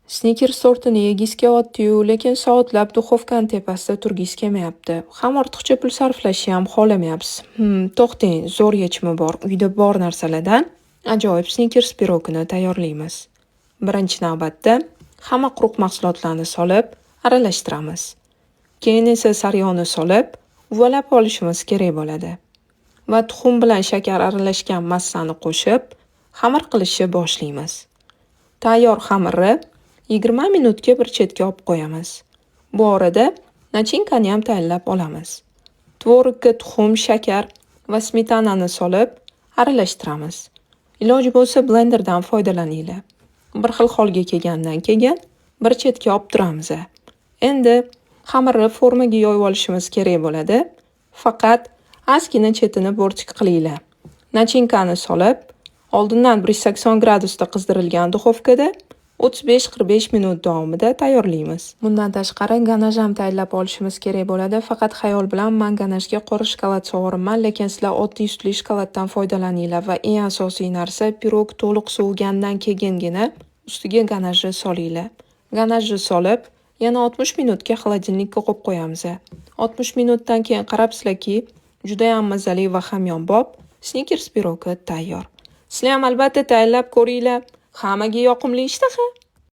Snickers tortini yegiz kelyapti-yu, lekin soatlab duxovkani tepasida turgiz kelmayapti. Ham ortiqcha pul sarflashni ham xohlamayapsiz. To'xtang, zo'r yechimi bor. Uyda bor narsalardan ajoyib Snickers pirogini tayyorlaymiz. Birinchi navbatda hamma quruq mahsulotlarni solib, aralashtiramiz. Keyin esa sariyog'ni solib, uvalab olishimiz kerak bo'ladi. Va tuxum bilan shakar aralashgan massani qo'shib, xamir qilishni boshlaymiz. Tayyor xamirni 20 minutga bir chetga olib qo'yamiz. Bu orada nachinkani ham tayyorlab olamiz. Tvorogga tuxum, shakar va smetanani solib aralashtiramiz. Iloji bo'lsa blenderdan foydalaninglar. Bir xil holga kelgandan keyin bir chetga olib turamiz. Endi xamirni formaga yoyib olishimiz kerak bo'ladi. Faqat ozgina chetini bo'rttik qilinglar. Nachinkani solib, oldindan 180 gradusda qizdirilgan duxovkada 35-45 minut davomida tayyorlaymiz. Bundan tashqari ganaj ham tayyorlab olishimiz kerak bo'ladi. Faqat xayol bilan men ganajga qora shokolad sovuraman, lekin sizlar oddiy sutli shokoladdan foydalaninglar va eng asosiy narsa pirog to'liq sovigandan keyingina ustiga ganajni solinglar. Ganajni solib, yana 60 minutga xolodilnikka qo'yib qo'yamiz. 60 minutdan keyin qarabsizlarki, juda ham mazali va hamyonbop Snickers pirogi tayyor. Sizlar ham albatta tayyorlab ko'ringlar. Hammaga yoqimli ishtaha!